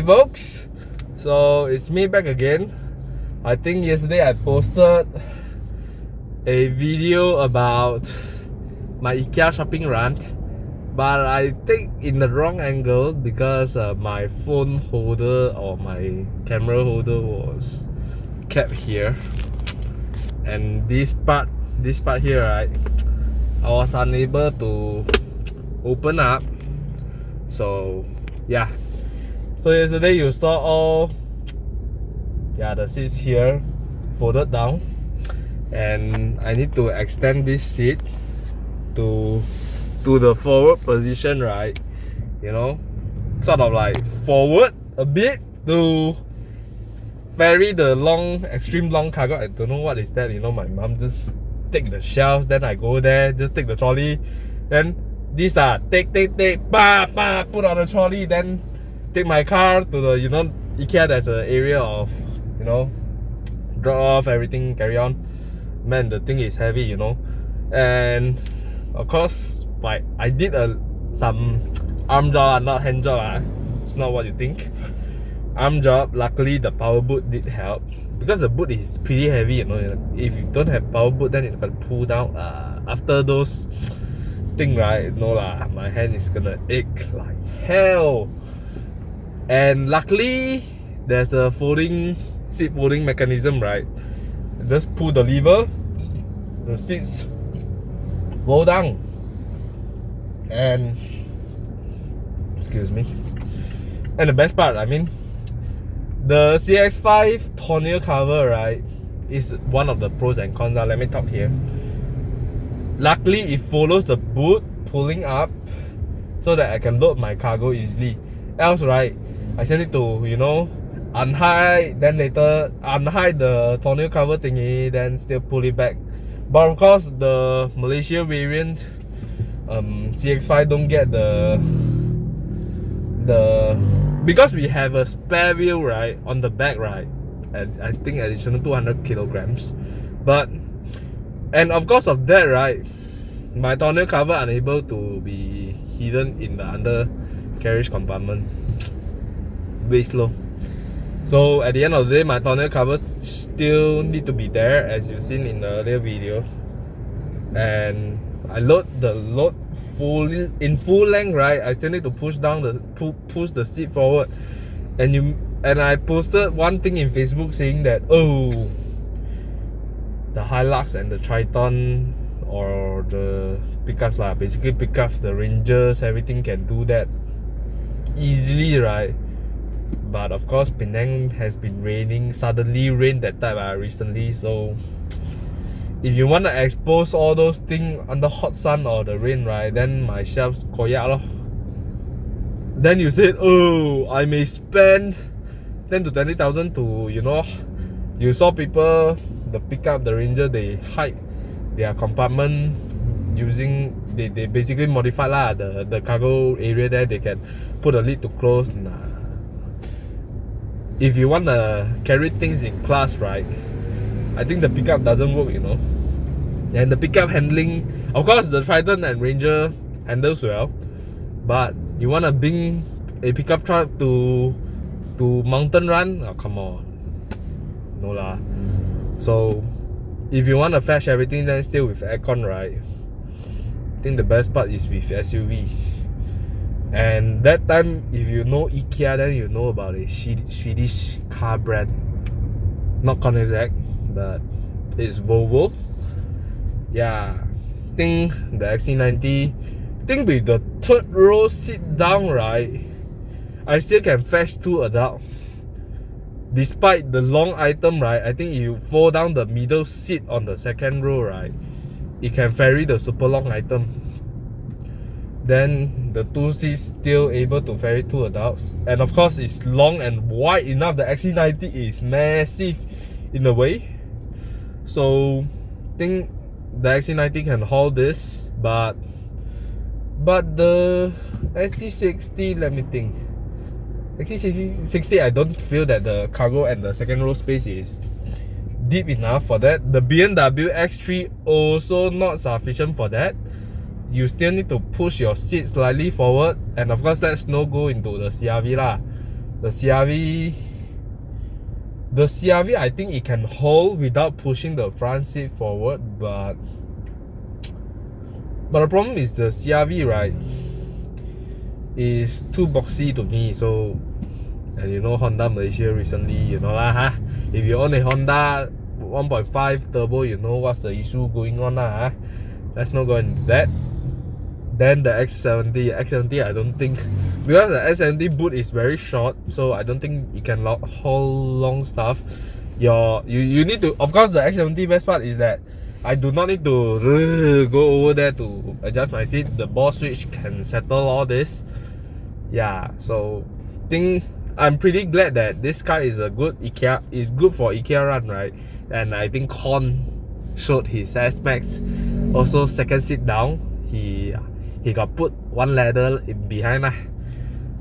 Hey folks, so it's me back again. I think yesterday I posted a video about my IKEA shopping rant, but I think in the wrong angle because my phone holder or my camera holder was kept here, and this part here, right, I was unable to open up. So yeah, so yesterday you saw all the seats here folded down, and I need to extend this seat to the forward position, right? You know, sort of like forward a bit to ferry the extreme long cargo. I don't know what is that. You know, my mom just take the shelves, then I go there, just take the trolley, then these are take put on the trolley, then take my car to the, you know, IKEA. There's an area of, you know, drop off everything, carry on. Man, the thing is heavy, you know. And of course, like, I did some arm job, not hand job. It's not what you think. Arm job. Luckily the power boot did help, because the boot is pretty heavy, you know. If you don't have power boot, then it's gonna pull down. After those thing, right? No lah, my hand is gonna ache like hell. And luckily there's a seat folding mechanism, right? Just pull the lever, the seats fold down, and excuse me. And the best part, I mean, the CX-5 tonneau cover, right, is one of the pros and cons. Let me talk here. Luckily it follows the boot pulling up so that I can load my cargo easily. Else, right, I send it to, you know, unhide, then later unhide the tonneau cover thingy, then still pull it back. But of course the Malaysia variant CX-5 don't get the because we have a spare wheel, right, on the back, right, and I think additional 200 kilograms. But and of course of that, right, my tonneau cover unable to be hidden in the undercarriage compartment. Way slow. So at the end of the day, my tonneau covers still need to be there, as you've seen in the earlier video. And I load fully in full length, right? I still need to push the seat forward. And I posted one thing in Facebook saying that, oh, the Hilaks and the Triton, or the pickups lah, basically pickups, the Rangers, everything can do that easily, right? But of course Penang has been raining, suddenly rained that time recently. So if you want to expose all those things under hot sun or the rain, right, then my shelves koyak lor. Then you said, oh, I may spend 10 to 20,000 to, you know, you saw people, the pickup, the Ranger, they hide their compartment using, they basically modify lah, the cargo area there, they can put a lid to close. Nah. If you want to carry things in class, right, I think the pickup doesn't work, you know. And the pickup handling, of course the Triton and Ranger handles well, but you want to bring a pickup truck to mountain run, oh come on, no lah. So if you want to fetch everything, then still with aircon, right, I think the best part is with SUV. And that time, if you know IKEA, then you know about a Swedish car brand, not Koenigsegg, but it's Volvo. Yeah, I think the XC90, I think with the third row sit down, right, I still can fetch 2 adults. Despite the long item, right, I think if you fold down the middle seat on the second row, right, it can ferry the super long item. Then the 2 seats still able to ferry 2 adults. And of course it's long and wide enough. The XC90 is massive in a way. So I think the XC90 can hold this, but the XC60, let me think. XC60, I don't feel that the cargo and the second row space is deep enough for that. The BMW X3 also not sufficient for that. You still need to push your seat slightly forward, and of course let's no go into the CRV lah. The CRV, I think it can hold without pushing the front seat forward, but the problem is the CRV, right, is too boxy to me. So, and you know Honda Malaysia recently, you know lah, huh? If you own a Honda 1.5 turbo, you know what's the issue going on lah, huh? Let's not go into that. Then the X70, I don't think, because the X70 boot is very short, so I don't think it can hold long stuff. You need to, of course, the X70 best part is that I do not need to go over there to adjust my seat. The ball switch can settle all this. Yeah, so I'm pretty glad that this car is a good IKEA, is good for IKEA run, right? And I think Con showed his S-Max also second seat down. He got put one ladder in behind lah.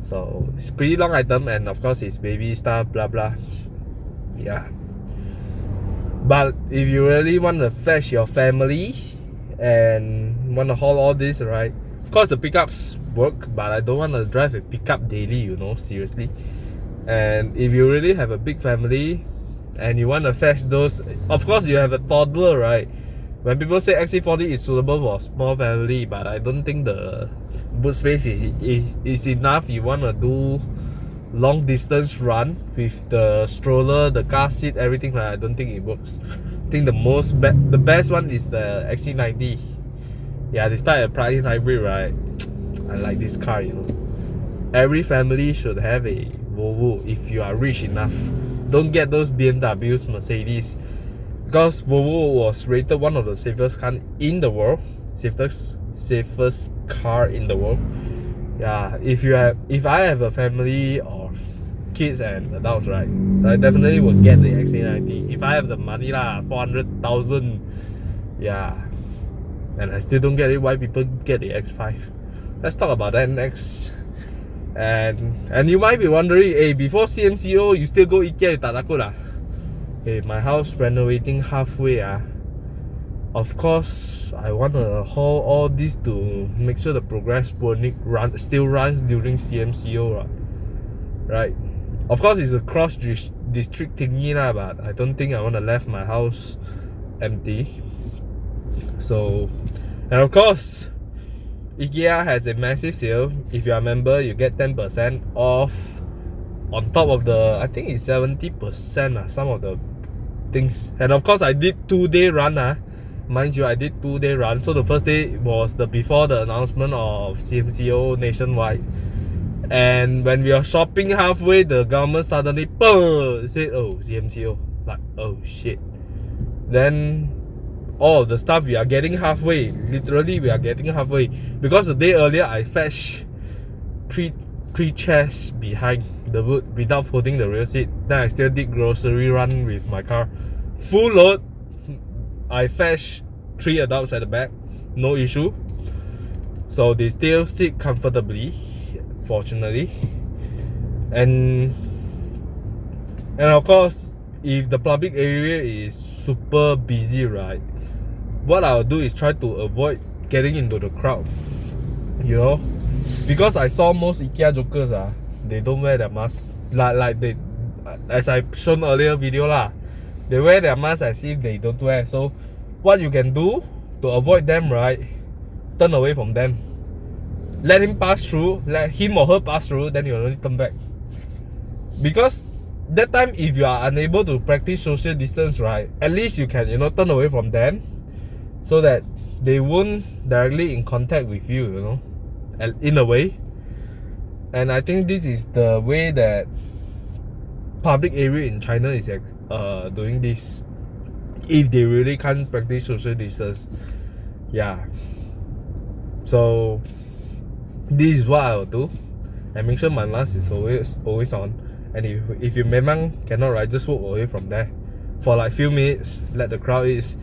So it's pretty long item, and of course his baby stuff, blah blah. Yeah. But if you really want to fetch your family and want to haul all this, right? Of course the pickups work, but I don't want to drive a pickup daily, you know, seriously. And if you really have a big family and you want to fetch those, of course you have a toddler, right? When people say XC40 is suitable for small family, but I don't think the boot space is enough. You want to do long distance run with the stroller, the car seat, everything, right? I don't think it works. I think the best one is the XC90. Yeah, despite a plug-in hybrid, right? I like this car, you know. Every family should have a Volvo if you are rich enough. Don't get those BMWs, Mercedes, because Volvo was rated one of the safest car in the world, safest car in the world. Yeah, if I have a family of kids and adults, right, I definitely will get the XC90 if I have the money lah, 400,000. Yeah, and I still don't get it why people get the X5. Let's talk about that next. And you might be wondering, hey, before CMCO you still go IKEA, you tak takut lah? Hey, my house renovating halfway. Of course, I want to haul all this to make sure the progress still runs during CMCO, right? Of course, it's a cross district thingy lah, but I don't think I want to left my house empty. So, and of course, IKEA has a massive sale. If you are a member, you get 10% off on top of the, I think it's 70% some of the things. And of course I did 2-day run. Mind you, I did 2-day run. So the first day was before the announcement of CMCO nationwide. And when we are shopping halfway, the government suddenly said, oh, CMCO. Like, oh shit. Then all of the stuff we are getting halfway. Literally we are getting halfway. Because the day earlier I fetched three chairs behind the boot without folding the rear seat. Then I still did grocery run with my car. Full load. I fetched 3 adults at the back. No issue. So they still sit comfortably, fortunately. And of course, if the public area is super busy, right, what I'll do is try to avoid getting into the crowd, you know, because I saw most IKEA jokers they don't wear their mask, like they, as I shown earlier video lah, they wear their mask as if they don't wear. So what you can do to avoid them, right, turn away from them, let him pass through, let him or her pass through, then you only turn back. Because that time, if you are unable to practice social distance, right, at least you can, you know, turn away from them so that they won't directly in contact with you, you know, in a way. And I think this is the way that public area in China is doing this, if they really can't practice social distance. Yeah, so this is what I'll do, and make sure my mask is always on. And if you memang cannot, right, just walk away from there for like few minutes, let the crowd is.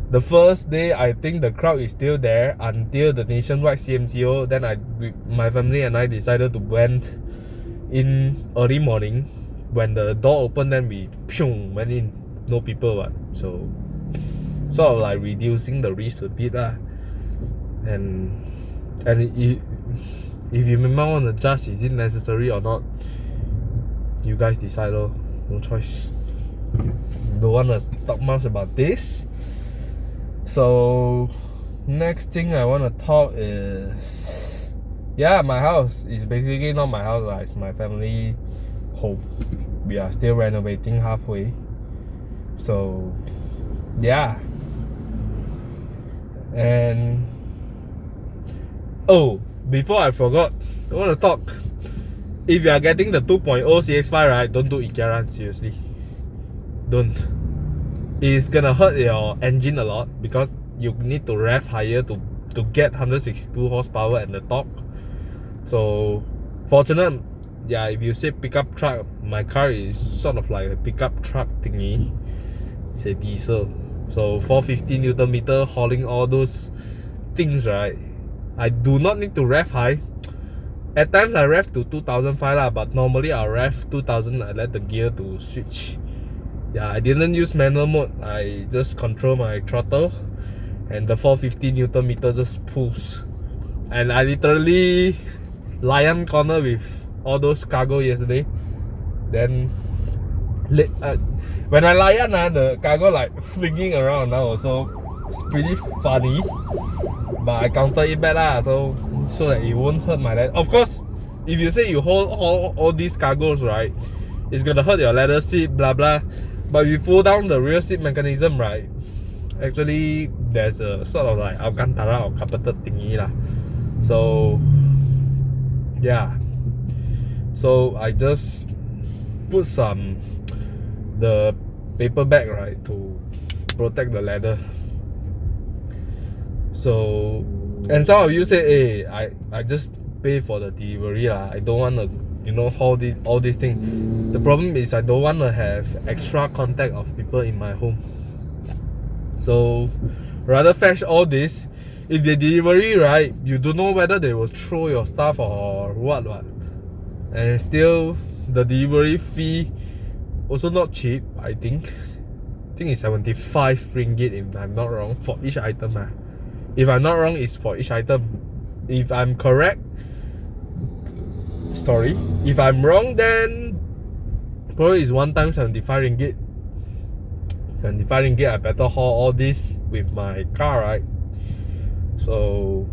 The first day, I think the crowd is still there until the nationwide CMCO. Then my family and I decided to went in early morning. When the door opened, then we went in. No people, so sort of like reducing the risk a bit lah. And if you want to judge is it necessary or not, you guys decide lor. No choice. Don't want to talk much about this. So next thing I want to talk is, yeah, my house is basically not my house, it's my family home. We are still renovating halfway. So yeah. And oh, before I forgot, I want to talk. If you are getting the 2.0 CX-5, right, don't do IKEA run, seriously. Don't. It's gonna hurt your engine a lot because you need to rev higher to get 162 horsepower and the torque. So fortunate, yeah, if you say pickup truck, my car is sort of like a pickup truck thingy. It's a diesel. So 450 Newton meter hauling all those things, right? I do not need to rev high. At times I rev to 2005 lah, but normally I'll rev 2000. I let the gear to switch. Yeah, I didn't use manual mode. I just control my throttle, and the 450 Newton meter just pulls. And I literally lion corner with all those cargo yesterday. Then when I lion, the cargo like flinging around now, so it's pretty funny. But I counter it back lah, so that it won't hurt my leather. Of course, if you say you hold all these cargos, right, it's gonna hurt your leather seat, blah blah. But if you pull down the rear seat mechanism, right, actually there's a sort of like Alcantara or carpeted thingy lah. So yeah, so I just put the paper bag, right, to protect the leather. So, and some of you say, hey, I just pay for the delivery lah. I don't want to, haul all these things. The problem is I don't want to have extra contact of people in my home. So rather fetch all this. If they delivery, right, you don't know whether they will throw your stuff or what. And still the delivery fee also not cheap. I think it's 75 ringgit if I'm not wrong, for each item. If I'm not wrong, it's for each item. If I'm correct, sorry. If I'm wrong, then probably it's one time 75 ringgit. 75 ringgit, I better haul all this with my car, right? So,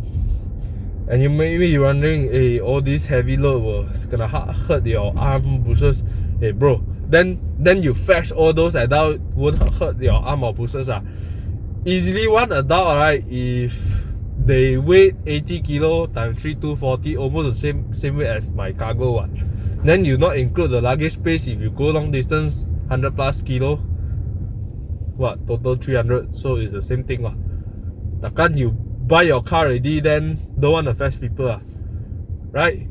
and you may be wondering, hey, all this heavy load was gonna hurt your arm bruises. Hey bro, then you fetch all those adult won't hurt your arm or bruises. Easily one adult, right, if they weigh 80 kilo times 3, 240, almost the same weight as my cargo one. Then you not include the luggage space. If you go long distance, 100 plus kilo, what, total 300, so it's the same thing. Takkan you buy your car already, then don't want to fetch people, right?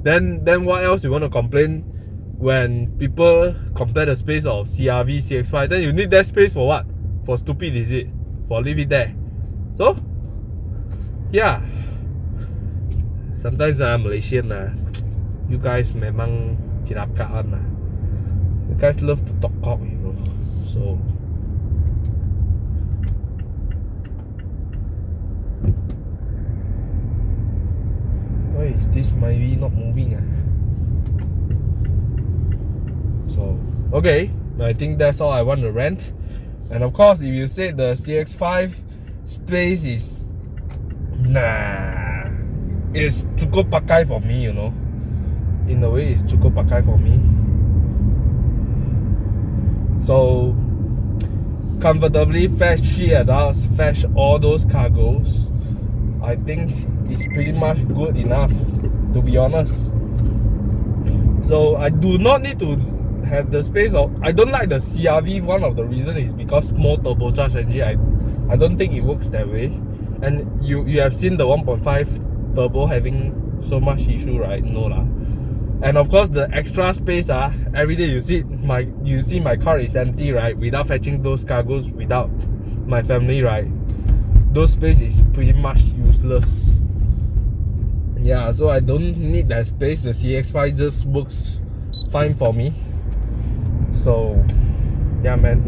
Then what else you want to complain when people compare the space of CRV, CX-5? Then you need that space for what? For stupid, is it? For leave it there. So yeah, sometimes Malaysian you guys memang cinakaan you guys love to talk cock, so why is this maybe not moving? So okay, I think that's all I want to rant. And of course, if you say the CX-5 space is it's Cukup Pakai for me, in a way it's Cukup Pakai for me. So comfortably fetch 3 adults, fetch all those cargoes, I think it's pretty much good enough, to be honest. So I do not need to have the space of, I don't like the CRV. One of the reasons is because small turbocharged engine. I don't think it works that way. And you have seen the 1.5 turbo having so much issue, right? No lah. And of course the extra space, every day you see my car is empty, right? Without fetching those cargoes, without my family, right? Those space is pretty much useless. Yeah, so I don't need that space. The CX-5 just works fine for me. So yeah, man,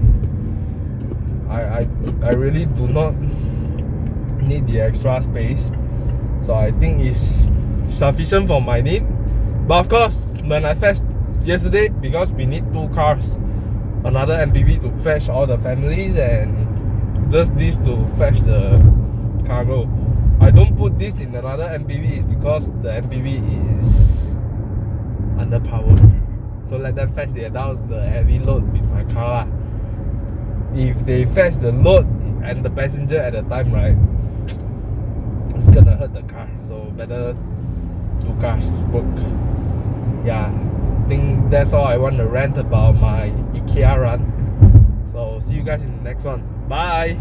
I really do not need the extra space. So I think it's sufficient for my need. But of course, when I fetch yesterday, because we need 2 cars, another MPV to fetch all the families, and just this to fetch the cargo. I don't put this in another MPV is because the MPV is underpowered. So let them fetch the adults, the heavy load with my car. If they fetch the load and the passenger at the time, right, it's gonna hurt the car. So better 2 cars work. Yeah, I think that's all I want to rant about my IKEA run. So see you guys in the next one. Bye.